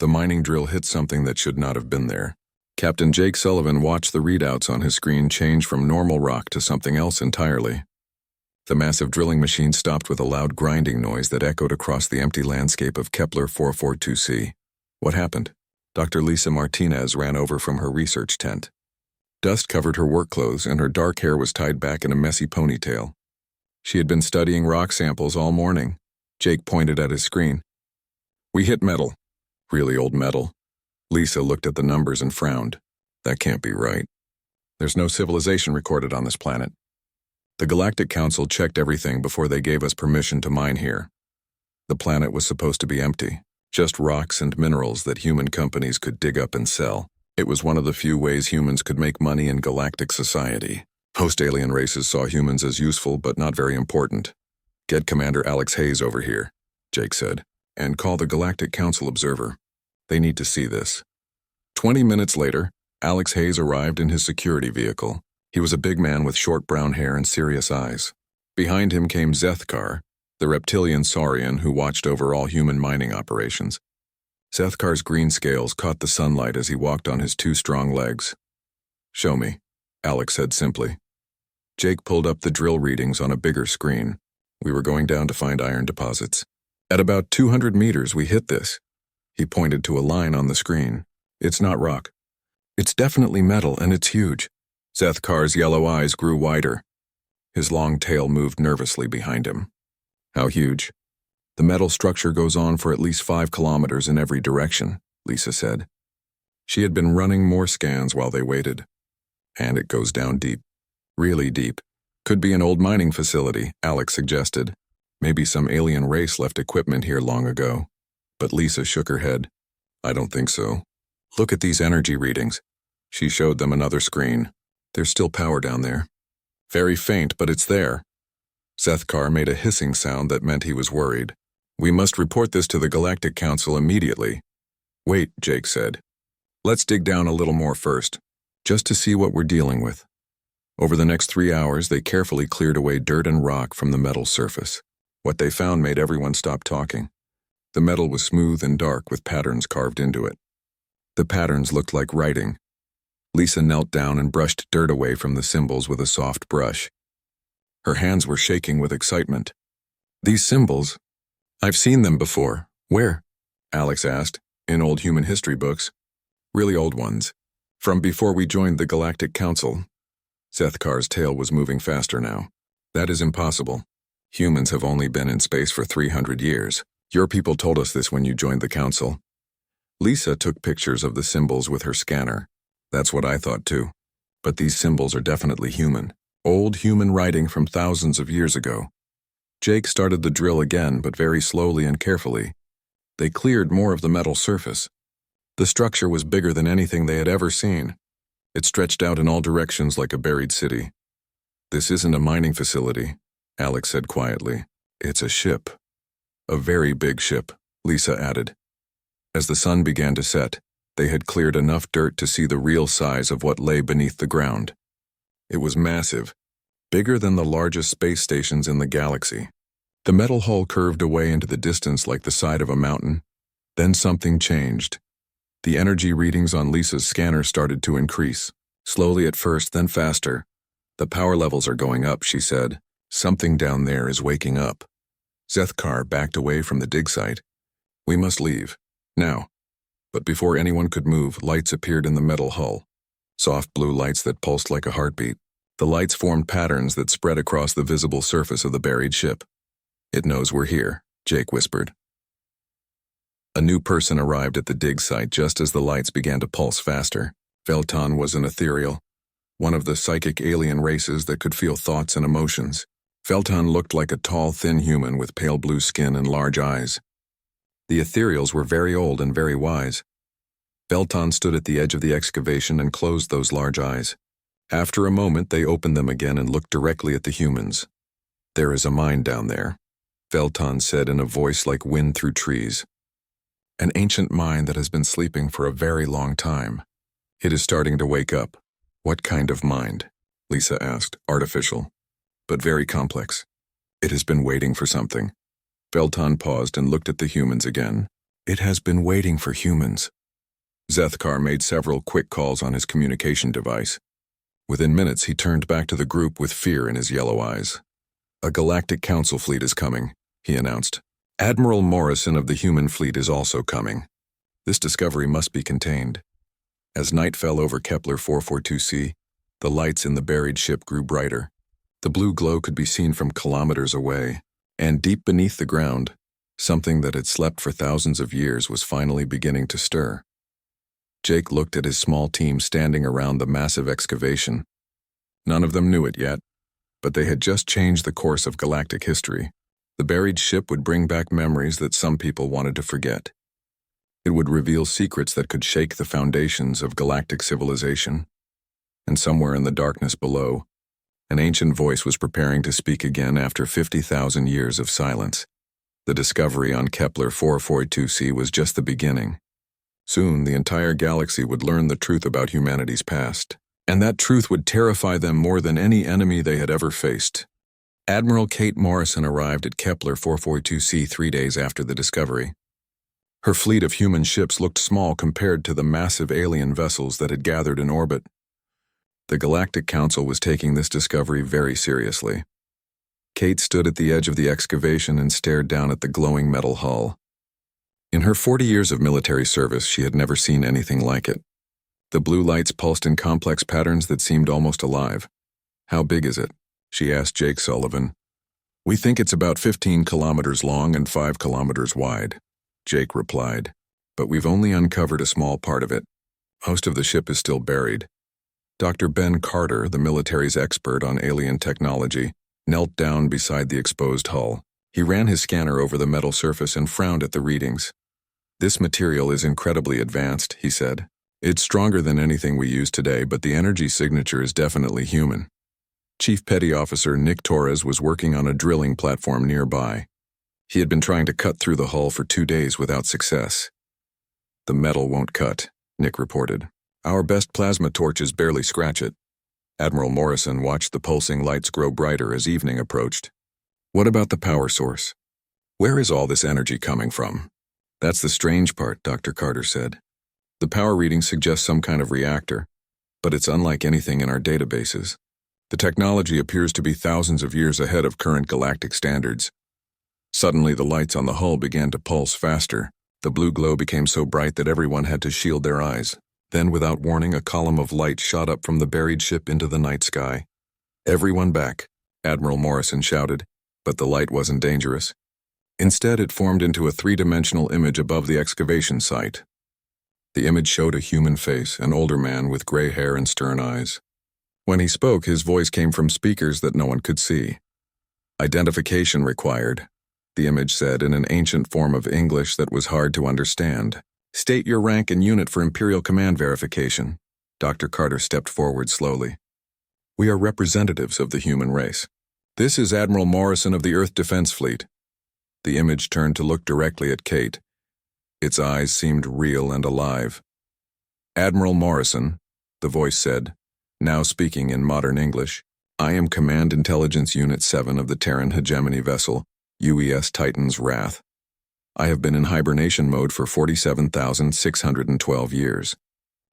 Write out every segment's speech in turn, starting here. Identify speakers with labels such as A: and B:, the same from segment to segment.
A: The mining drill hit something that should not have been there. Captain Jake Sullivan watched the readouts on his screen change from normal rock to something else entirely. The massive drilling machine stopped with a loud grinding noise that echoed across the empty landscape of Kepler 442c. What happened? Dr. Lisa Martinez ran over from her research tent. Dust covered her work clothes and her dark hair was tied back in a messy ponytail. She had been studying rock samples all morning. Jake pointed at his screen. We hit metal. Really old metal. Lisa looked at the numbers and frowned. That can't be right. There's no civilization recorded on this planet. The Galactic Council checked everything before they gave us permission to mine here. The planet was supposed to be empty, just rocks and minerals that human companies could dig up and sell. It was one of the few ways humans could make money in galactic society. Most alien races saw humans as useful but not very important. Get Commander Alex Hayes over here, Jake said, and call the Galactic Council observer. They need to see this. 20 minutes later, Alex Hayes arrived in his security vehicle. He was a big man with short brown hair and serious eyes. Behind him came Zethkar, the reptilian saurian who watched over all human mining operations. Zethkar's green scales caught the sunlight as he walked on his two strong legs. Show me, Alex said simply. Jake pulled up the drill readings on a bigger screen. We were going down to find iron deposits. At about 200 meters, we hit this. He pointed to a line on the screen. It's not rock. It's definitely metal, and it's huge. Zethkar's yellow eyes grew wider. His long tail moved nervously behind him. How huge? The metal structure goes on for at least 5 kilometers in every direction, Lisa said. She had been running more scans while they waited. And it goes down deep. Really deep. Could be an old mining facility, Alex suggested. Maybe some alien race left equipment here long ago. But Lisa shook her head. I don't think so. Look at these energy readings. She showed them another screen. There's still power down there. Very faint, but it's there. Zethkar made a hissing sound that meant he was worried. We must report this to the Galactic Council immediately. Wait, Jake said. Let's dig down a little more first, just to see what we're dealing with. Over the next 3 hours, they carefully cleared away dirt and rock from the metal surface. What they found made everyone stop talking. The metal was smooth and dark with patterns carved into it. The patterns looked like writing. Lisa knelt down and brushed dirt away from the symbols with a soft brush. Her hands were shaking with excitement. These symbols, I've seen them before. Where? Alex asked. In old human history books. Really old ones. From before we joined the Galactic Council. Zethkar's tail was moving faster now. That is impossible. Humans have only been in space for 300 years. Your people told us this when you joined the Council. Lisa took pictures of the symbols with her scanner. That's what I thought too. But these symbols are definitely human. Old human writing from thousands of years ago. Jake started the drill again, but very slowly and carefully. They cleared more of the metal surface. The structure was bigger than anything they had ever seen. It stretched out in all directions like a buried city. This isn't a mining facility, Alex said quietly. It's a ship. A very big ship, Lisa added. As the sun began to set, they had cleared enough dirt to see the real size of what lay beneath the ground. It was massive, bigger than the largest space stations in the galaxy. The metal hull curved away into the distance like the side of a mountain. Then something changed. The energy readings on Lisa's scanner started to increase, slowly at first, then faster. The power levels are going up, she said. Something down there is waking up. Zethkar backed away from the dig site. We must leave. Now. But before anyone could move, lights appeared in the metal hull. Soft blue lights that pulsed like a heartbeat. The lights formed patterns that spread across the visible surface of the buried ship. It knows we're here, Jake whispered. A new person arrived at the dig site just as the lights began to pulse faster. Veltan was an ethereal, one of the psychic alien races that could feel thoughts and emotions. Veltan looked like a tall, thin human with pale blue skin and large eyes. The ethereals were very old and very wise. Veltan stood at the edge of the excavation and closed those large eyes. After a moment, they opened them again and looked directly at the humans. There is a mine down there, Veltan said in a voice like wind through trees. An ancient mine that has been sleeping for a very long time. It is starting to wake up. What kind of mind? Lisa asked. Artificial, but very complex. It has been waiting for something. Veltan paused and looked at the humans again. It has been waiting for humans. Zethkar made several quick calls on his communication device. Within minutes, he turned back to the group with fear in his yellow eyes. A Galactic Council fleet is coming, he announced. Admiral Morrison of the human fleet is also coming. This discovery must be contained. As night fell over Kepler 442c, the lights in the buried ship grew brighter. The blue glow could be seen from kilometers away, and deep beneath the ground, something that had slept for thousands of years was finally beginning to stir. Jake looked at his small team standing around the massive excavation. None of them knew it yet, but they had just changed the course of galactic history. The buried ship would bring back memories that some people wanted to forget. It would reveal secrets that could shake the foundations of galactic civilization. And somewhere in the darkness below, an ancient voice was preparing to speak again after 50,000 years of silence. The discovery on Kepler 442c was just the beginning. Soon, the entire galaxy would learn the truth about humanity's past, and that truth would terrify them more than any enemy they had ever faced. Admiral Kate Morrison arrived at Kepler 442c 3 days after the discovery. Her fleet of human ships looked small compared to the massive alien vessels that had gathered in orbit. The Galactic Council was taking this discovery very seriously. Kate stood at the edge of the excavation and stared down at the glowing metal hull. In her 40 years of military service, she had never seen anything like it. The blue lights pulsed in complex patterns that seemed almost alive. "How big is it?" she asked Jake Sullivan. "We think it's about 15 kilometers long and 5 kilometers wide," Jake replied. "But we've only uncovered a small part of it. Most of the ship is still buried." Dr. Ben Carter, the military's expert on alien technology, knelt down beside the exposed hull. He ran his scanner over the metal surface and frowned at the readings. "This material is incredibly advanced," he said. "It's stronger than anything we use today, but the energy signature is definitely human." Chief Petty Officer Nick Torres was working on a drilling platform nearby. He had been trying to cut through the hull for 2 days without success. "The metal won't cut," Nick reported. "Our best plasma torches barely scratch it." Admiral Morrison watched the pulsing lights grow brighter as evening approached. "What about the power source? Where is all this energy coming from?" "That's the strange part," Dr. Carter said. "The power reading suggests some kind of reactor, but it's unlike anything in our databases. The technology appears to be thousands of years ahead of current galactic standards." Suddenly, the lights on the hull began to pulse faster. The blue glow became so bright that everyone had to shield their eyes. Then, without warning, a column of light shot up from the buried ship into the night sky. "Everyone back," Admiral Morrison shouted, but the light wasn't dangerous. Instead, it formed into a 3-dimensional image above the excavation site. The image showed a human face, an older man with gray hair and stern eyes. When he spoke, his voice came from speakers that no one could see. "Identification required," the image said in an ancient form of English that was hard to understand. "State your rank and unit for Imperial Command verification." Dr. Carter stepped forward slowly. "We are representatives of the human race. This is Admiral Morrison of the Earth Defense Fleet." The image turned to look directly at Kate. Its eyes seemed real and alive. "Admiral Morrison," the voice said, now speaking in modern English, "I am Command Intelligence Unit 7 of the Terran hegemony vessel, UES Titan's Wrath. I have been in hibernation mode for 47,612 years.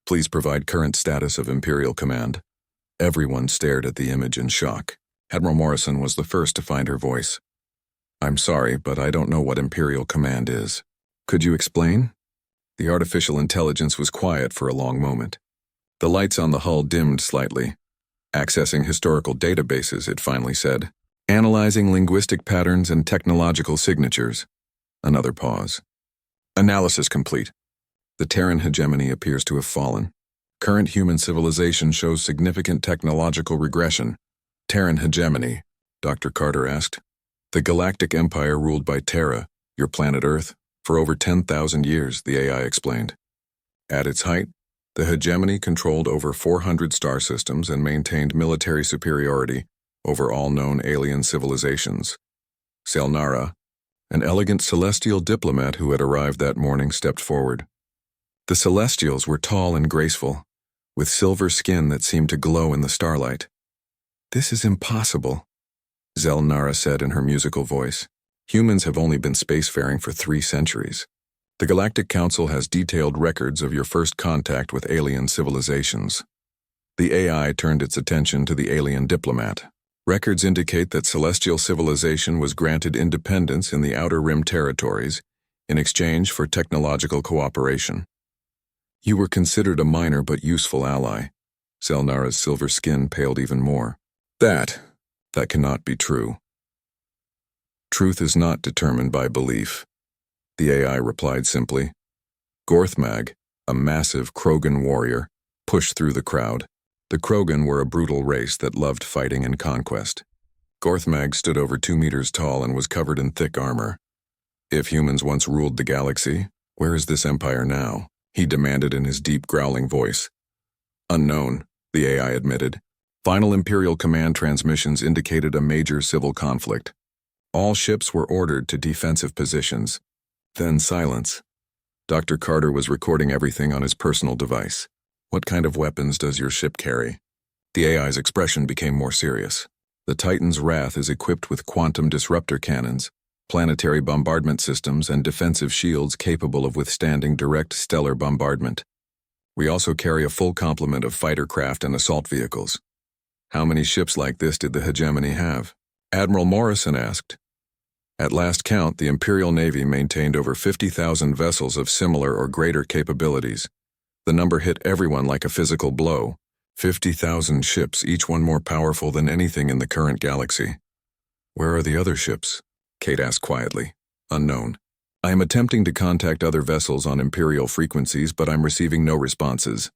A: Please provide current status of Imperial Command." Everyone stared at the image in shock. Admiral Morrison was the first to find her voice. "I'm sorry, but I don't know what Imperial Command is. Could you explain?" The artificial intelligence was quiet for a long moment. The lights on the hull dimmed slightly. "Accessing historical databases," it finally said. "Analyzing linguistic patterns and technological signatures." Another pause. "Analysis complete. The Terran hegemony appears to have fallen. Current human civilization shows significant technological regression." "Terran hegemony?" Dr. Carter asked. "The Galactic Empire ruled by Terra, your planet Earth, for over 10,000 years," the AI explained. At its height, the hegemony controlled over 400 star systems and maintained military superiority over all known alien civilizations. Selnara, an elegant celestial diplomat who had arrived that morning, stepped forward. The Celestials were tall and graceful, with silver skin that seemed to glow in the starlight. "This is impossible," Zelnara said in her musical voice. "Humans have only been spacefaring for 3 centuries. The Galactic Council has detailed records of your first contact with alien civilizations. The AI turned its attention to the alien diplomat. Records indicate that celestial civilization was granted independence in the Outer Rim territories in exchange for technological cooperation. You were considered a minor but useful ally. Selnara's silver skin paled even more. That cannot be true. Truth is not determined by belief. The AI replied simply. Gorthmag, a massive Krogan warrior, pushed through the crowd. The Krogan were a brutal race that loved fighting and conquest. Gorthmag stood over 2 meters tall and was covered in thick armor. If humans once ruled the galaxy, where is this empire now? He demanded in his deep, growling voice. Unknown, the AI admitted. Final Imperial Command transmissions indicated a major civil conflict. All ships were ordered to defensive positions. Then silence. Dr. Carter was recording everything on his personal device. What kind of weapons does your ship carry? The AI's expression became more serious. The Titan's Wrath is equipped with quantum disruptor cannons, planetary bombardment systems, and defensive shields capable of withstanding direct stellar bombardment. We also carry a full complement of fighter craft and assault vehicles. How many ships like this did the hegemony have? Admiral Morrison asked. At last count, the Imperial Navy maintained over 50,000 vessels of similar or greater capabilities. The number hit everyone like a physical blow. 50,000 ships, each one more powerful than anything in the current galaxy. Where are the other ships? Kate asked quietly. Unknown. I am attempting to contact other vessels on Imperial frequencies, but I'm receiving no responses.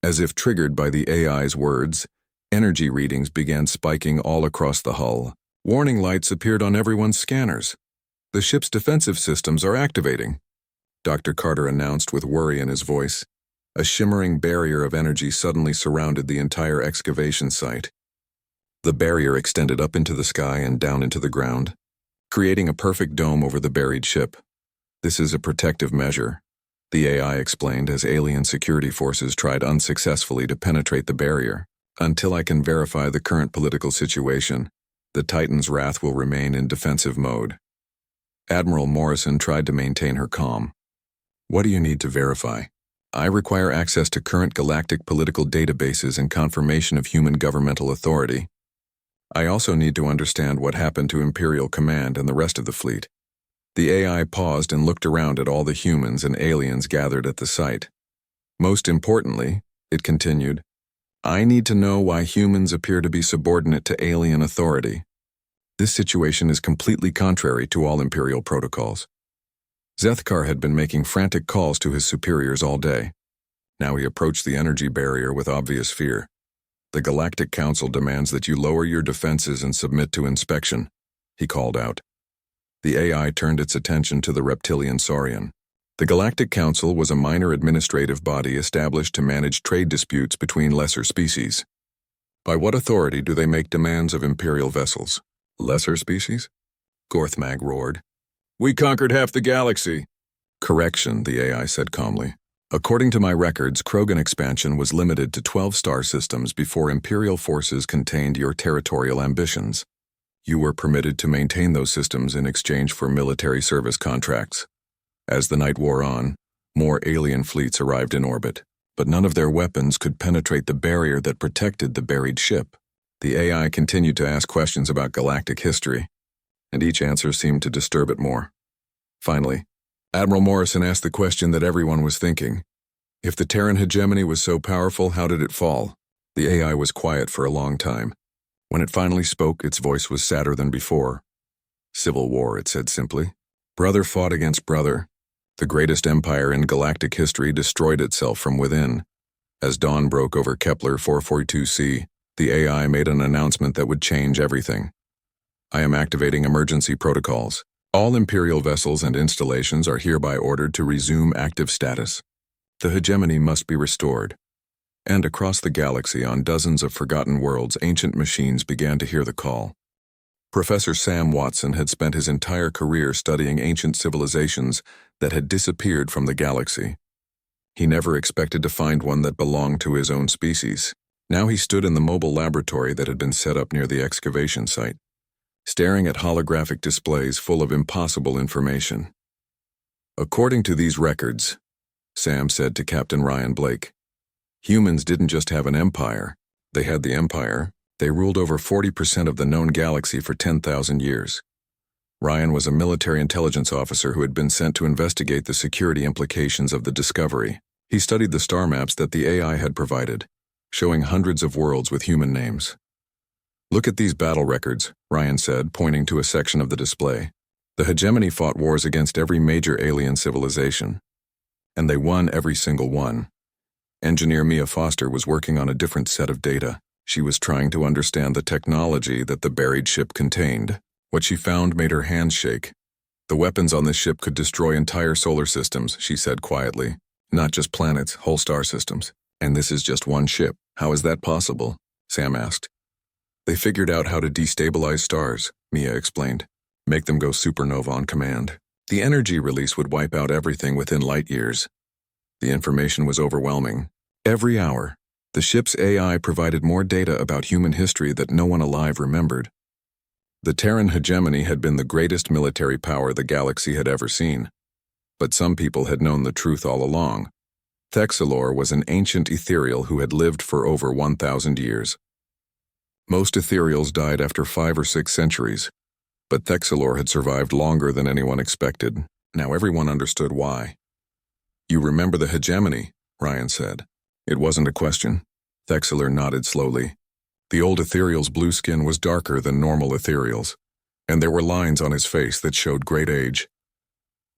A: As if triggered by the AI's words, energy readings began spiking all across the hull. Warning lights appeared on everyone's scanners. The ship's defensive systems are activating, Dr. Carter announced with worry in his voice. A shimmering barrier of energy suddenly surrounded the entire excavation site. The barrier extended up into the sky and down into the ground, creating a perfect dome over the buried ship. This is a protective measure, the AI explained as alien security forces tried unsuccessfully to penetrate the barrier. Until I can verify the current political situation, the Titan's Wrath will remain in defensive mode. Admiral Morrison tried to maintain her calm. What do you need to verify? I require access to current galactic political databases and confirmation of human governmental authority. I also need to understand what happened to Imperial Command and the rest of the fleet. The AI paused and looked around at all the humans and aliens gathered at the site. Most importantly, it continued, I need to know why humans appear to be subordinate to alien authority. This situation is completely contrary to all Imperial protocols. Zethkar had been making frantic calls to his superiors all day. Now he approached the energy barrier with obvious fear. The Galactic Council demands that you lower your defenses and submit to inspection, he called out. The AI turned its attention to the reptilian Saurian. The Galactic Council was a minor administrative body established to manage trade disputes between lesser species. By what authority do they make demands of Imperial vessels? Lesser species? Gorthmag roared. We conquered half the galaxy. Correction, the AI said calmly. According to my records, Krogan expansion was limited to 12 star systems before Imperial forces contained your territorial ambitions. You were permitted to maintain those systems in exchange for military service contracts. As the night wore on, more alien fleets arrived in orbit, but none of their weapons could penetrate the barrier that protected the buried ship. The AI continued to ask questions about galactic history, and each answer seemed to disturb it more. Finally, Admiral Morrison asked the question that everyone was thinking. If the Terran hegemony was so powerful, how did it fall? The AI was quiet for a long time. When it finally spoke, its voice was sadder than before. Civil war, it said simply. Brother fought against brother. The greatest empire in galactic history destroyed itself from within. As dawn broke over Kepler 442c, the AI made an announcement that would change everything. I am activating emergency protocols. All Imperial vessels and installations are hereby ordered to resume active status. The hegemony must be restored. And across the galaxy on dozens of forgotten worlds, ancient machines began to hear the call. Professor Sam Watson had spent his entire career studying ancient civilizations that had disappeared from the galaxy. He never expected to find one that belonged to his own species. Now he stood in the mobile laboratory that had been set up near the excavation site, staring at holographic displays full of impossible information. According to these records, Sam said to Captain Ryan Blake, humans didn't just have an empire. They had the empire. They ruled over 40% of the known galaxy for 10,000 years. Ryan was a military intelligence officer who had been sent to investigate the security implications of the discovery. He studied the star maps that the AI had provided, showing hundreds of worlds with human names. Look at these battle records, Ryan said, pointing to a section of the display. The hegemony fought wars against every major alien civilization. And they won every single one. Engineer Mia Foster was working on a different set of data. She was trying to understand the technology that the buried ship contained. What she found made her hands shake. The weapons on this ship could destroy entire solar systems, she said quietly. Not just planets, whole star systems. And this is just one ship. How is that possible? Sam asked. They figured out how to destabilize stars, Mia explained. Make them go supernova on command. The energy release would wipe out everything within light years. The information was overwhelming. Every hour, the ship's AI provided more data about human history that no one alive remembered. The Terran hegemony had been the greatest military power the galaxy had ever seen. But some people had known the truth all along. Thexalor was an ancient ethereal who had lived for over 1,000 years. Most ethereals died after 5 or 6 centuries, but Thexalor had survived longer than anyone expected. Now everyone understood why. You remember the hegemony, Ryan said. It wasn't a question. Thexalor nodded slowly. The old ethereal's blue skin was darker than normal ethereals, and there were lines on his face that showed great age.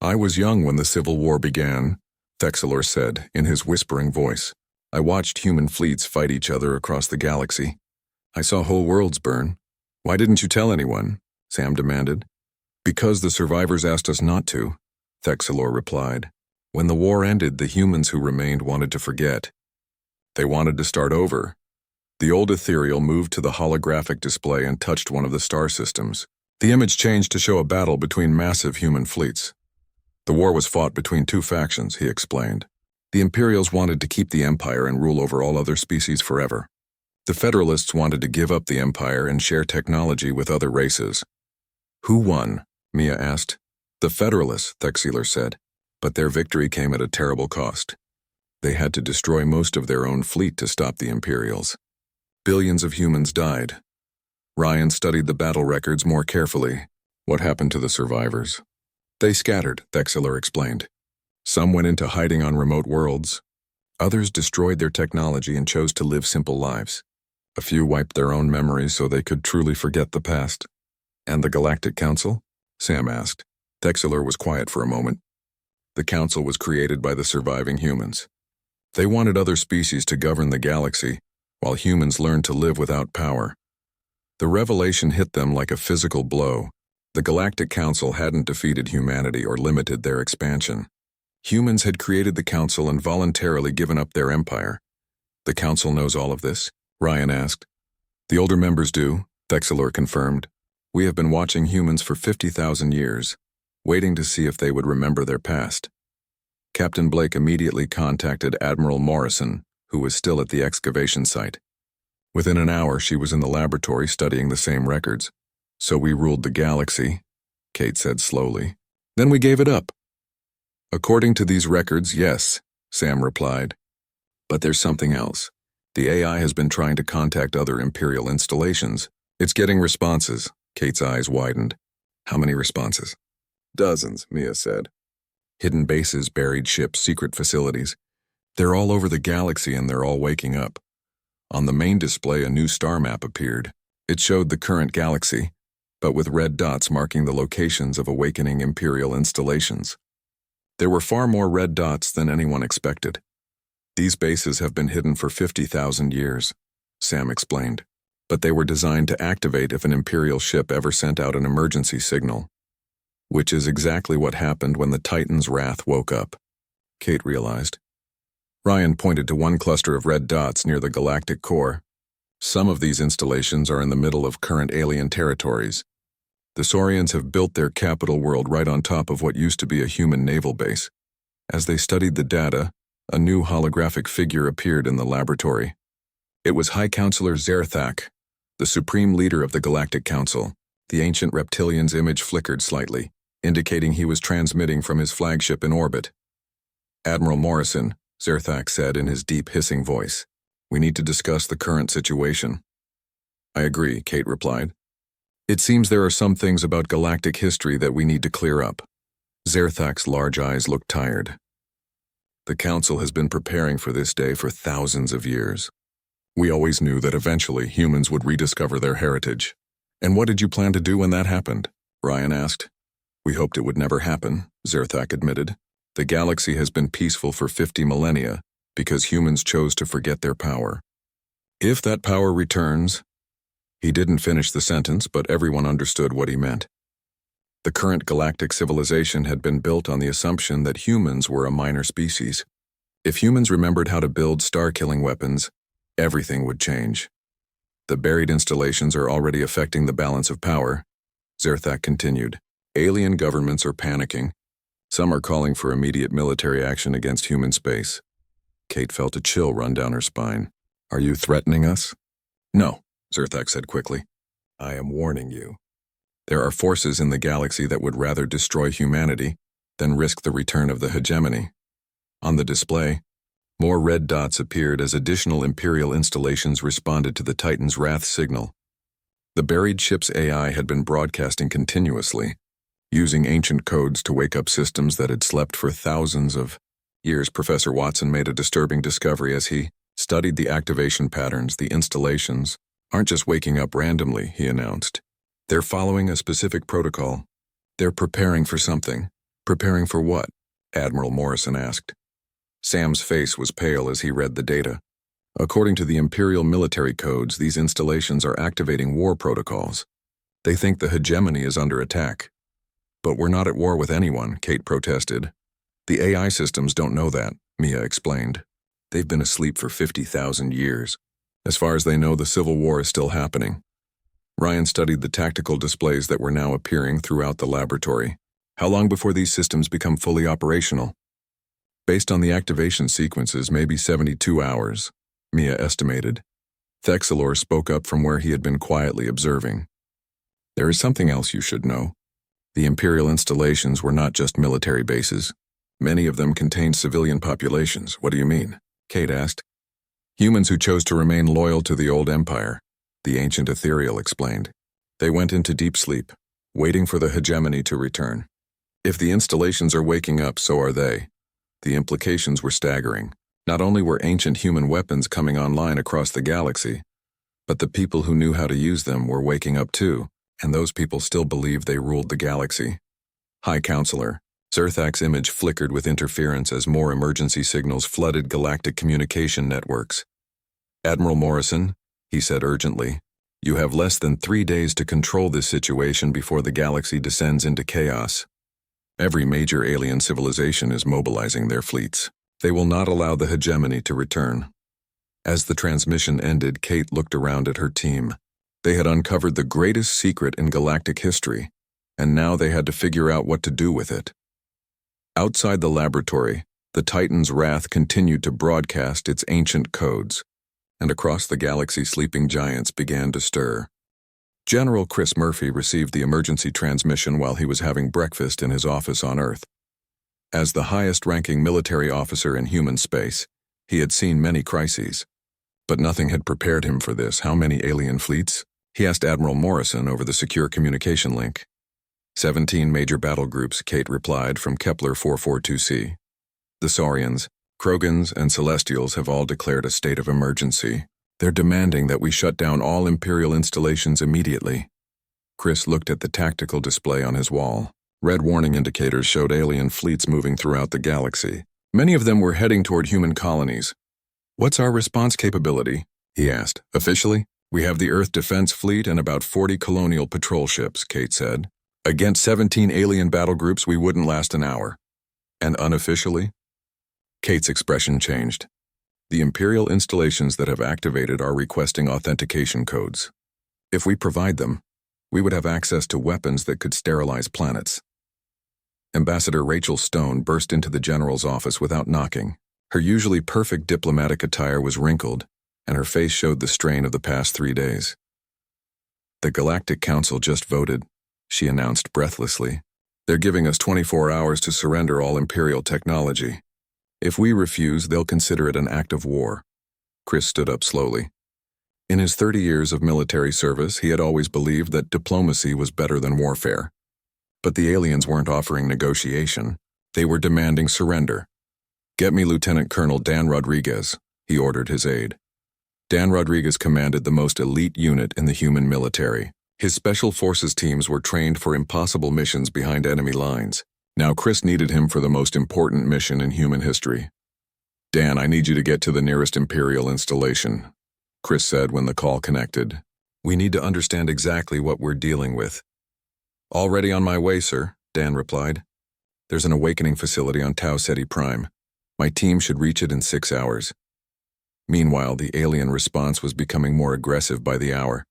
A: I was young when the Civil War began, Thexalor said in his whispering voice. I watched human fleets fight each other across the galaxy. I saw whole worlds burn. Why didn't you tell anyone? Sam demanded. Because the survivors asked us not to, Thexalor replied. When the war ended, the humans who remained wanted to forget. They wanted to start over. The old ethereal moved to the holographic display and touched one of the star systems. The image changed to show a battle between massive human fleets. The war was fought between 2 factions, he explained. The Imperials wanted to keep the Empire and rule over all other species forever. The Federalists wanted to give up the Empire and share technology with other races. Who won? Mia asked. The Federalists, Thexalor said. But their victory came at a terrible cost. They had to destroy most of their own fleet to stop the Imperials. Billions of humans died. Ryan studied the battle records more carefully. What happened to the survivors? They scattered, Thexalor explained. Some went into hiding on remote worlds. Others destroyed their technology and chose to live simple lives. A few wiped their own memories so they could truly forget the past. And the Galactic Council? Sam asked. Thexalor was quiet for a moment. The council was created by the surviving humans. They wanted other species to govern the galaxy, while humans learned to live without power. The revelation hit them like a physical blow. The Galactic Council hadn't defeated humanity or limited their expansion. Humans had created the council and voluntarily given up their empire. The council knows all of this? Ryan asked. The older members do, Thexalor confirmed. We have been watching humans for 50,000 years, waiting to see if they would remember their past. Captain Blake immediately contacted Admiral Morrison, who was still at the excavation site. Within an hour, she was in the laboratory studying the same records. So we ruled the galaxy, Kate said slowly. Then we gave it up. According to these records, yes, Sam replied. But there's something else. The AI has been trying to contact other Imperial installations. It's getting responses. Kate's eyes widened. How many responses? Dozens, Mia said. Hidden bases, buried ships, secret facilities. They're all over the galaxy and they're all waking up. On the main display, a new star map appeared. It showed the current galaxy, but with red dots marking the locations of awakening Imperial installations. There were far more red dots than anyone expected. These bases have been hidden for 50,000 years, Sam explained, but they were designed to activate if an Imperial ship ever sent out an emergency signal. Which is exactly what happened when the Titan's wrath woke up, Kate realized. Ryan pointed to one cluster of red dots near the galactic core. Some of these installations are in the middle of current alien territories. The Saurians have built their capital world right on top of what used to be a human naval base. As they studied the data, a new holographic figure appeared in the laboratory. It was High Counselor Zerthak, the supreme leader of the Galactic Council. The ancient reptilian's image flickered slightly. indicating he was transmitting from his flagship in orbit. "Admiral Morrison," Zerthak said in his deep hissing voice, "we need to discuss the current situation." "I agree," Kate replied. "It seems there are some things about galactic history that we need to clear up." Zerthak's large eyes looked tired. "The Council has been preparing for this day for thousands of years. We always knew that eventually humans would rediscover their heritage." "And what did you plan to do when that happened?" Ryan asked. "We hoped it would never happen," Zerthak admitted. "The galaxy has been peaceful for 50 millennia because humans chose to forget their power. If that power returns—" He didn't finish the sentence, but everyone understood what he meant. The current galactic civilization had been built on the assumption that humans were a minor species. If humans remembered how to build star-killing weapons, everything would change. "The buried installations are already affecting the balance of power," Zerthak continued. "Alien governments are panicking. Some are calling for immediate military action against human space." Kate felt a chill run down her spine. "Are you threatening us?" "No," Zerthak said quickly. "I am warning you. There are forces in the galaxy that would rather destroy humanity than risk the return of the hegemony." On the display, more red dots appeared as additional Imperial installations responded to the Titan's Wrath signal. The buried ship's AI had been broadcasting continuously, using ancient codes to wake up systems that had slept for thousands of years. Professor Watson made a disturbing discovery as he studied the activation patterns. "The installations aren't just waking up randomly," he announced. "They're following a specific protocol. They're preparing for something." "Preparing for what?" Admiral Morrison asked. Sam's face was pale as he read the data. "According to the Imperial military codes, these installations are activating war protocols. They think the hegemony is under attack." "But we're not at war with anyone," Kate protested. "The AI systems don't know that," Mia explained. "They've been asleep for 50,000 years. As far as they know, the Civil War is still happening." Ryan studied the tactical displays that were now appearing throughout the laboratory. "How long before these systems become fully operational?" "Based on the activation sequences, maybe 72 hours, Mia estimated. Thexelor spoke up from where he had been quietly observing. "There is something else you should know. The Imperial installations were not just military bases. Many of them contained civilian populations." "What do you mean?" Kate asked. "Humans who chose to remain loyal to the old empire," the ancient ethereal explained. "They went into deep sleep, waiting for the hegemony to return. If the installations are waking up, so are they." The implications were staggering. Not only were ancient human weapons coming online across the galaxy, but the people who knew how to use them were waking up too, and those people still believed they ruled the galaxy. "High Counselor." Zerthak's image flickered with interference as more emergency signals flooded galactic communication networks. "Admiral Morrison," he said urgently, "you have less than 3 days to control this situation before the galaxy descends into chaos. Every major alien civilization is mobilizing their fleets. They will not allow the hegemony to return." As the transmission ended, Kate looked around at her team. They had uncovered the greatest secret in galactic history, and now they had to figure out what to do with it. Outside the laboratory, the Titan's Wrath continued to broadcast its ancient codes, and across the galaxy sleeping giants began to stir. General Chris Murphy received the emergency transmission while he was having breakfast in his office on Earth. As the highest-ranking military officer in human space, he had seen many crises. But nothing had prepared him for this. "How many alien fleets?" he asked Admiral Morrison over the secure communication link. 17 major battle groups, Kate replied from Kepler 442c. "The Saurians, Krogans, and Celestials have all declared a state of emergency. They're demanding that we shut down all Imperial installations immediately." Chris looked at the tactical display on his wall. Red warning indicators showed alien fleets moving throughout the galaxy. Many of them were heading toward human colonies. "What's our response capability?" he asked. "Officially, we have the Earth Defense Fleet and about 40 colonial patrol ships," Kate said. "Against 17 alien battle groups, we wouldn't last an hour." "And unofficially?" Kate's expression changed. "The Imperial installations that have activated are requesting authentication codes. If we provide them, we would have access to weapons that could sterilize planets." Ambassador Rachel Stone burst into the general's office without knocking. Her usually perfect diplomatic attire was wrinkled, and her face showed the strain of the past 3 days. "The Galactic Council just voted," she announced breathlessly. They're giving us 24 hours to surrender all Imperial technology. If we refuse, they'll consider it an act of war. Chris stood up slowly. In his 30 years of military service, he had always believed that diplomacy was better than warfare. But the aliens weren't offering negotiation. They were demanding surrender. "Get me Lieutenant Colonel Dan Rodriguez," he ordered his aide. Dan Rodriguez commanded the most elite unit in the human military. His special forces teams were trained for impossible missions behind enemy lines. Now Chris needed him for the most important mission in human history. "Dan, I need you to get to the nearest Imperial installation," Chris said when the call connected. "We need to understand exactly what we're dealing with." "Already on my way, sir," Dan replied. "There's an awakening facility on Tau Ceti Prime. My team should reach it in 6 hours." Meanwhile, the alien response was becoming more aggressive by the hour.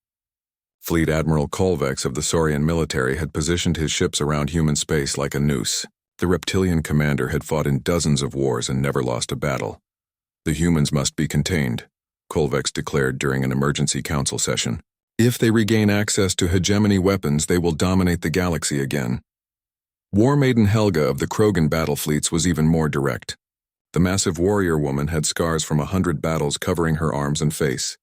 A: Fleet Admiral Kolvex of the Saurian military had positioned his ships around human space like a noose. The reptilian commander had fought in dozens of wars and never lost a battle. "The humans must be contained," Kolvex declared during an emergency council session. "If they regain access to hegemony weapons, they will dominate the galaxy again." War Maiden Helga of the Krogan battle fleets was even more direct. The massive warrior woman had scars from 100 battles covering her arms and face.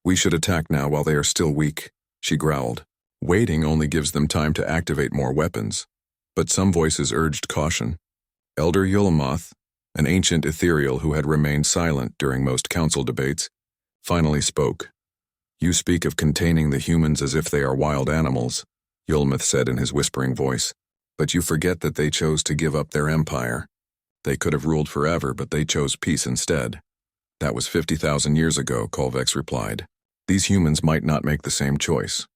A: "We should attack now while they are still weak," she growled. "Waiting only gives them time to activate more weapons." But some voices urged caution. Elder Yulamoth, an ancient ethereal who had remained silent during most council debates, finally spoke. "You speak of containing the humans as if they are wild animals," Yulamoth said in his whispering voice, "but you forget that they chose to give up their empire. They could have ruled forever, but they chose peace instead." "That was 50,000 years ago," Kolvex replied. "These humans might not make the same choice."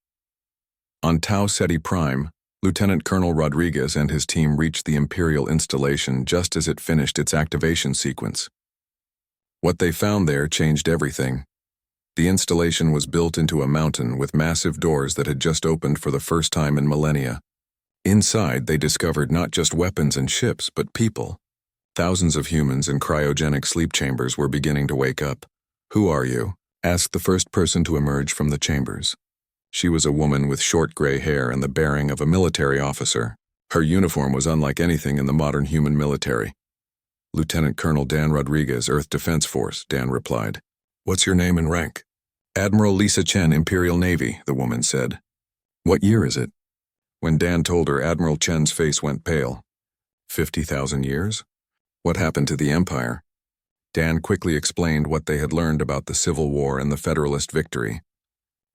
A: On Tau Ceti Prime, Lieutenant Colonel Rodriguez and his team reached the Imperial installation just as it finished its activation sequence. What they found there changed everything. The installation was built into a mountain with massive doors that had just opened for the first time in millennia. Inside, they discovered not just weapons and ships, but people. Thousands of humans in cryogenic sleep chambers were beginning to wake up. "Who are you?" asked the first person to emerge from the chambers. She was a woman with short gray hair and the bearing of a military officer. Her uniform was unlike anything in the modern human military. "Lieutenant Colonel Dan Rodriguez, Earth Defense Force," Dan replied. "What's your name and rank?" "Admiral Lisa Chen, Imperial Navy," the woman said. "What year is it?" When Dan told her, Admiral Chen's face went pale. 50,000 years? What happened to the Empire? Dan quickly explained what they had learned about the Civil War and the Federalist victory.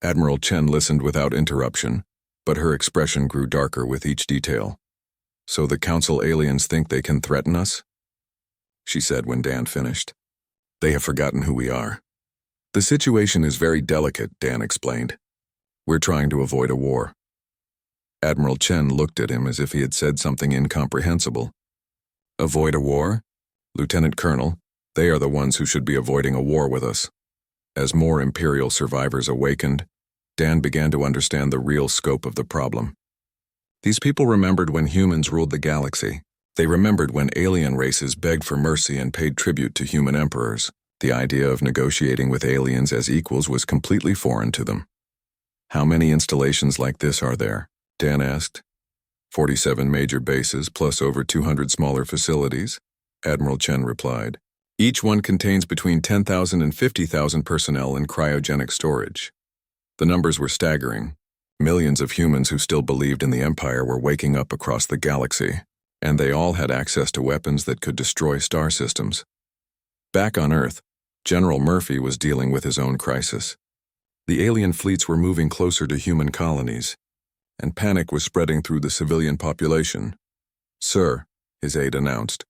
A: Admiral Chen listened without interruption, but her expression grew darker with each detail. "So the Council aliens think they can threaten us?" she said when Dan finished. "They have forgotten who we are." "The situation is very delicate," Dan explained. "We're trying to avoid a war." Admiral Chen looked at him as if he had said something incomprehensible. "Avoid a war? Lieutenant Colonel, they are the ones who should be avoiding a war with us." As more Imperial survivors awakened, Dan began to understand the real scope of the problem. These people remembered when humans ruled the galaxy. They remembered when alien races begged for mercy and paid tribute to human emperors. The idea of negotiating with aliens as equals was completely foreign to them. "How many installations like this are there?" Dan asked. 47 major bases plus over 200 smaller facilities, Admiral Chen replied. Each one contains between 10,000 and 50,000 personnel in cryogenic storage. The numbers were staggering. Millions of humans who still believed in the Empire were waking up across the galaxy, and they all had access to weapons that could destroy star systems. Back on Earth, General Murphy was dealing with his own crisis. The alien fleets were moving closer to human colonies, and panic was spreading through the civilian population. "Sir," his aide announced,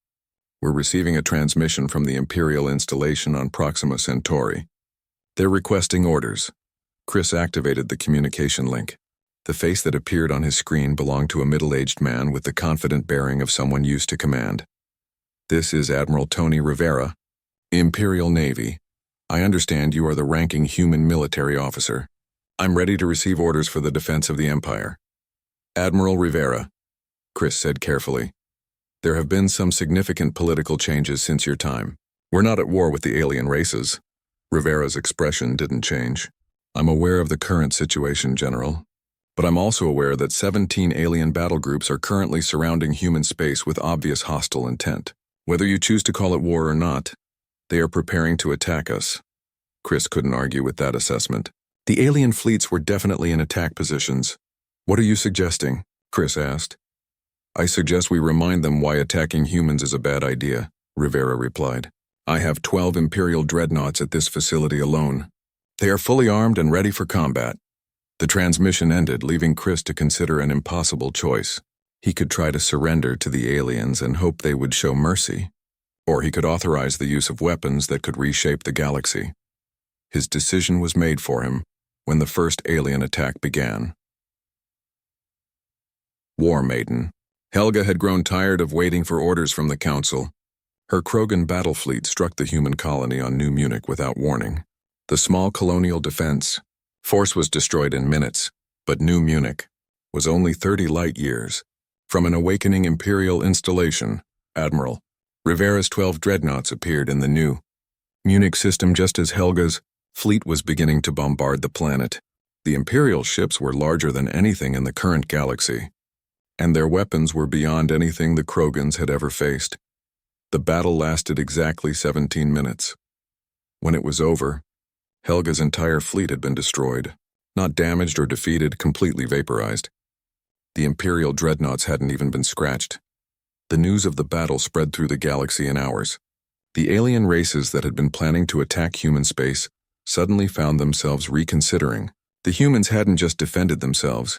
A: "we're receiving a transmission from the Imperial installation on Proxima Centauri. They're requesting orders." Chris activated the communication link. The face that appeared on his screen belonged to a middle-aged man with the confident bearing of someone used to command. "This is Admiral Tony Rivera, Imperial Navy. I understand you are the ranking human military officer. I'm ready to receive orders for the defense of the Empire." "Admiral Rivera," Chris said carefully, "there have been some significant political changes since your time. We're not at war with the alien races." Rivera's expression didn't change. "I'm aware of the current situation, General, But I'm also aware that 17 alien battle groups are currently surrounding human space with obvious hostile intent. Whether you choose to call it war or not, they are preparing to attack us. Chris couldn't argue with that assessment. The alien fleets were definitely in attack positions. What are you suggesting? Chris asked. I suggest we remind them why attacking humans is a bad idea, Rivera replied. I have 12 Imperial dreadnoughts at this facility alone. They are fully armed and ready for combat. The transmission ended, leaving Chris to consider an impossible choice. He could try to surrender to the aliens and hope they would show mercy, or he could authorize the use of weapons that could reshape the galaxy. His decision was made for him when the first alien attack began. War Maiden. Helga had grown tired of waiting for orders from the Council. Her Krogan battle fleet struck the human colony on New Munich without warning. The small colonial defense force was destroyed in minutes, but New Munich was only 30 light years from an awakening Imperial installation. Admiral Rivera's 12 dreadnoughts appeared in the New Munich system just as Helga's fleet was beginning to bombard the planet. The Imperial ships were larger than anything in the current galaxy, and their weapons were beyond anything the Krogans had ever faced. The battle lasted exactly 17 minutes. When it was over, Helga's entire fleet had been destroyed, not damaged or defeated, completely vaporized. The Imperial dreadnoughts hadn't even been scratched. The news of the battle spread through the galaxy in hours. The alien races that had been planning to attack human space suddenly found themselves reconsidering. The humans hadn't just defended themselves.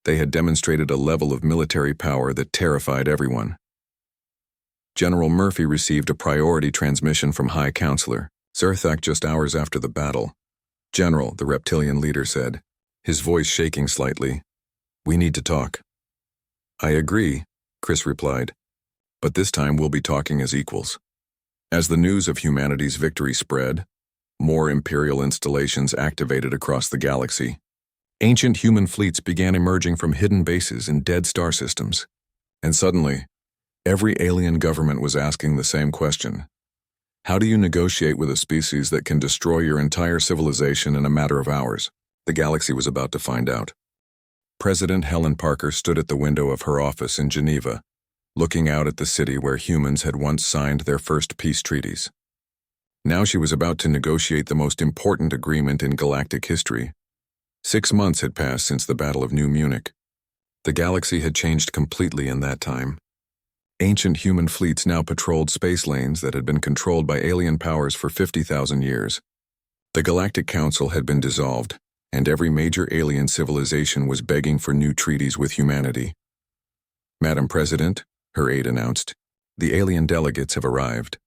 A: They had demonstrated a level of military power that terrified everyone. General Murphy received a priority transmission from High Counselor Zerthak just hours after the battle. General, the reptilian leader said, his voice shaking slightly. We need to talk. I agree, Chris replied, but this time we'll be talking as equals. As the news of humanity's victory spread, more Imperial installations activated across the galaxy. Ancient human fleets began emerging from hidden bases in dead star systems. And suddenly, every alien government was asking the same question. How do you negotiate with a species that can destroy your entire civilization in a matter of hours? The galaxy was about to find out. President Helen Parker stood at the window of her office in Geneva, looking out at the city where humans had once signed their first peace treaties. Now she was about to negotiate the most important agreement in galactic history. 6 months had passed since the Battle of New Munich. The galaxy had changed completely in that time. Ancient human fleets now patrolled space lanes that had been controlled by alien powers for 50,000 years. The Galactic Council had been dissolved, and every major alien civilization was begging for new treaties with humanity. Madam President, her aide announced, the alien delegates have arrived.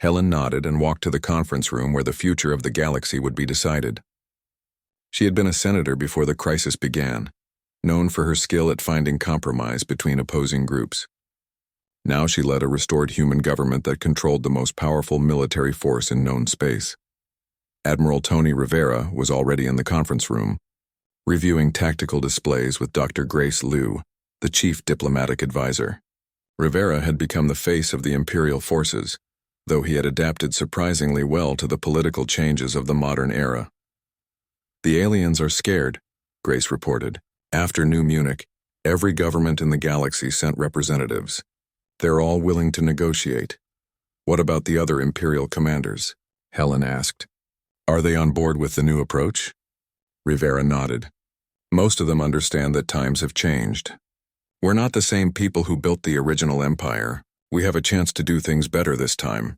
A: Helen nodded and walked to the conference room where the future of the galaxy would be decided. She had been a senator before the crisis began, known for her skill at finding compromise between opposing groups. Now she led a restored human government that controlled the most powerful military force in known space. Admiral Tony Rivera was already in the conference room, reviewing tactical displays with Dr. Grace Liu, the chief diplomatic advisor. Rivera had become the face of the Imperial forces, though he had adapted surprisingly well to the political changes of the modern era. The aliens are scared, Grace reported. After New Munich, every government in the galaxy sent representatives. They're all willing to negotiate. What about the other Imperial commanders? Helen asked. Are they on board with the new approach? Rivera nodded. Most of them understand that times have changed. We're not the same people who built the original empire. We have a chance to do things better this time.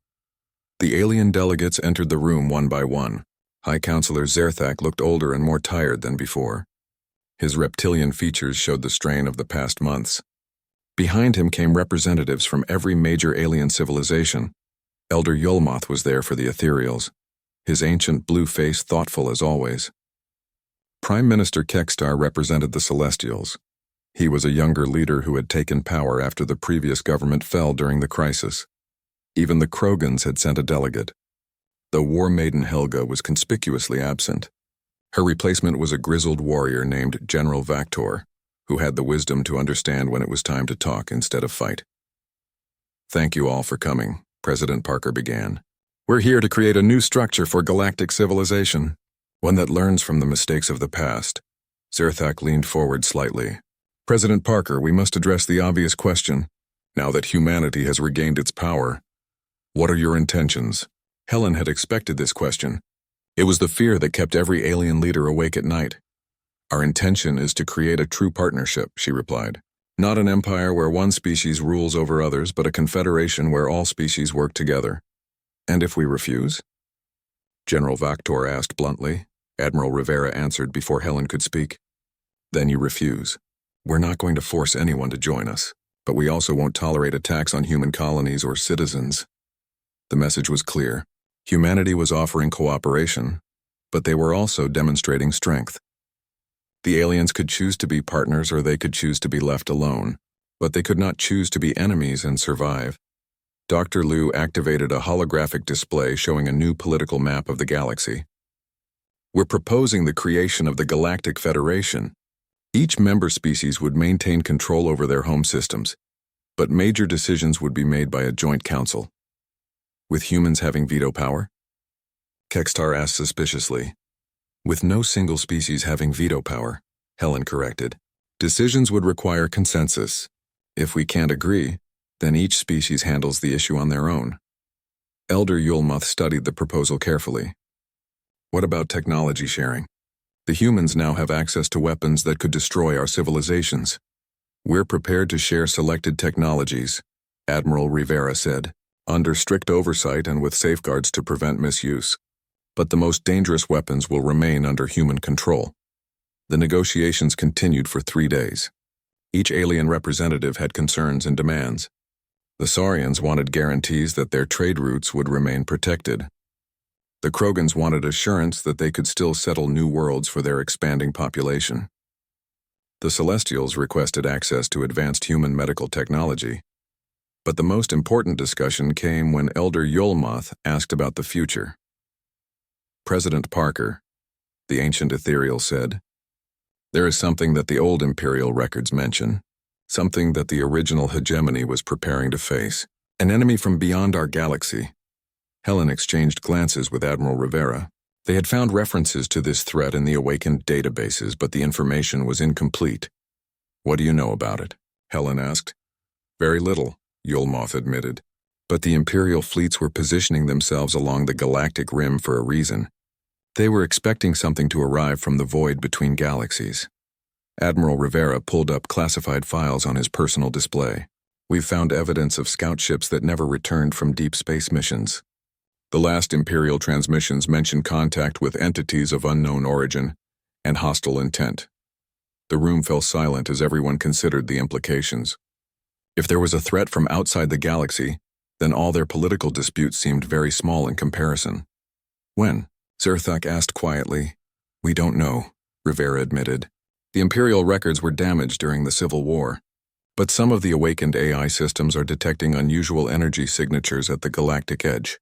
A: The alien delegates entered the room one by one. High Counselor Zerthak looked older and more tired than before. His reptilian features showed the strain of the past months. Behind him came representatives from every major alien civilization. Elder Yulmoth was there for the ethereals, his ancient blue face thoughtful as always. Prime Minister Kekstar represented the Celestials. He was a younger leader who had taken power after the previous government fell during the crisis. Even the Krogans had sent a delegate. The War Maiden Helga was conspicuously absent. Her replacement was a grizzled warrior named General Vactor, who had the wisdom to understand when it was time to talk instead of fight. Thank you all for coming, President Parker began. We're here to create a new structure for galactic civilization, one that learns from the mistakes of the past Zerthak leaned forward slightly. President Parker, we must address the obvious question. Now that humanity has regained its power, what are your intentions? Helen had expected this question. It was the fear that kept every alien leader awake at night. Our intention is to create a true partnership, she replied. Not an empire where one species rules over others, but a confederation where all species work together. And if we refuse? General Vaktor asked bluntly. Admiral Rivera answered before Helen could speak. Then you refuse. We're not going to force anyone to join us, but we also won't tolerate attacks on human colonies or citizens. The message was clear. Humanity was offering cooperation, but they were also demonstrating strength. The aliens could choose to be partners or they could choose to be left alone, but they could not choose to be enemies and survive. Dr. Liu activated a holographic display showing a new political map of the galaxy. We're proposing the creation of the Galactic Federation. Each member species would maintain control over their home systems, but major decisions would be made by a joint council. With humans having veto power? Kextar asked suspiciously. With no single species having veto power, Helen corrected. Decisions would require consensus. If we can't agree, then each species handles the issue on their own. Elder Yulmuth studied the proposal carefully. What about technology sharing? The humans now have access to weapons that could destroy our civilizations. We're prepared to share selected technologies, Admiral Rivera said, under strict oversight and with safeguards to prevent misuse. But the most dangerous weapons will remain under human control. The negotiations continued for 3 days. Each alien representative had concerns and demands. The Saurians wanted guarantees that their trade routes would remain protected. The Krogans wanted assurance that they could still settle new worlds for their expanding population. The Celestials requested access to advanced human medical technology. But the most important discussion came when Elder Yulmuth asked about the future. President Parker, the ancient ethereal said, there is something that the old imperial records mention, something that the original hegemony was preparing to face, an enemy from beyond our galaxy. Helen exchanged glances with Admiral Rivera. They had found references to this threat in the awakened databases, but the information was incomplete. What do you know about it? Helen asked. Very little, Yulmuth admitted. But the Imperial fleets were positioning themselves along the galactic rim for a reason. They were expecting something to arrive from the void between galaxies. Admiral Rivera pulled up classified files on his personal display. We've found evidence of scout ships that never returned from deep space missions. The last Imperial transmissions mention contact with entities of unknown origin and hostile intent. The room fell silent as everyone considered the implications. If there was a threat from outside the galaxy, then all their political disputes seemed very small in comparison. When? Zerthak asked quietly. We don't know, Rivera admitted. The Imperial records were damaged during the Civil War, but some of the awakened AI systems are detecting unusual energy signatures at the galactic edge.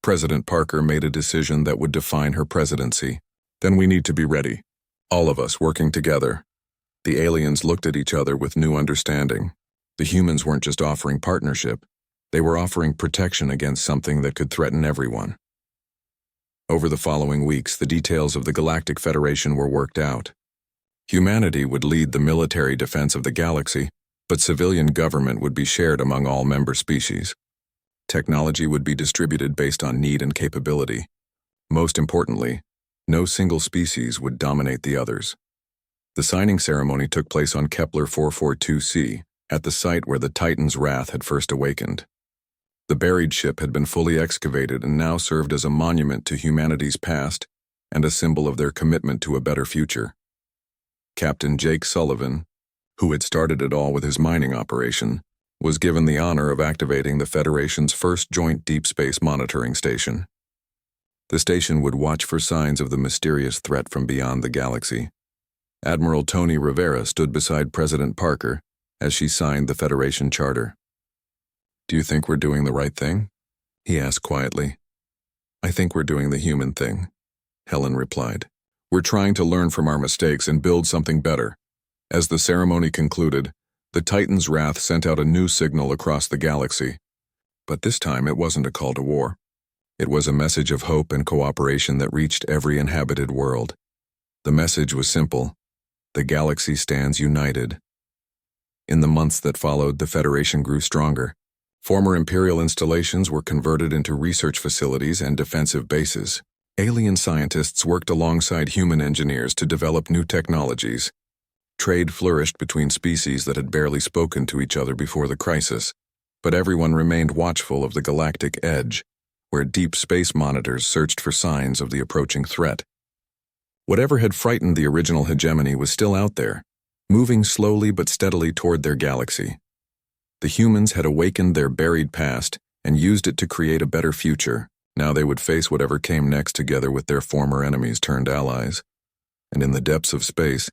A: President Parker made a decision that would define her presidency. Then we need to be ready. All of us working together. The aliens looked at each other with new understanding. The humans weren't just offering partnership. They were offering protection against something that could threaten everyone. Over the following weeks, the details of the Galactic Federation were worked out. Humanity would lead the military defense of the galaxy, but civilian government would be shared among all member species. Technology would be distributed based on need and capability. Most importantly, no single species would dominate the others. The signing ceremony took place on Kepler 442c, at the site where the Titan's wrath had first awakened. The buried ship had been fully excavated and now served as a monument to humanity's past and a symbol of their commitment to a better future. Captain Jake Sullivan, who had started it all with his mining operation, was given the honor of activating the Federation's first joint deep space monitoring station. The station would watch for signs of the mysterious threat from beyond the galaxy. Admiral Tony Rivera stood beside President Parker as she signed the Federation Charter. Do you think we're doing the right thing? He asked quietly. I think we're doing the human thing, Helen replied. We're trying to learn from our mistakes and build something better. As the ceremony concluded, the Titan's wrath sent out a new signal across the galaxy. But this time it wasn't a call to war. It was a message of hope and cooperation that reached every inhabited world. The message was simple. The galaxy stands united. In the months that followed, the Federation grew stronger. Former Imperial installations were converted into research facilities and defensive bases. Alien scientists worked alongside human engineers to develop new technologies. Trade flourished between species that had barely spoken to each other before the crisis, but everyone remained watchful of the galactic edge, where deep space monitors searched for signs of the approaching threat. Whatever had frightened the original hegemony was still out there, moving slowly but steadily toward their galaxy. The humans had awakened their buried past and used it to create a better future. Now they would face whatever came next together with their former enemies turned allies. And in the depths of space,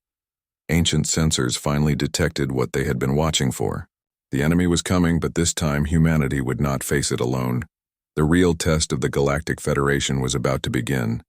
A: ancient sensors finally detected what they had been watching for. The enemy was coming, but this time humanity would not face it alone. The real test of the Galactic Federation was about to begin.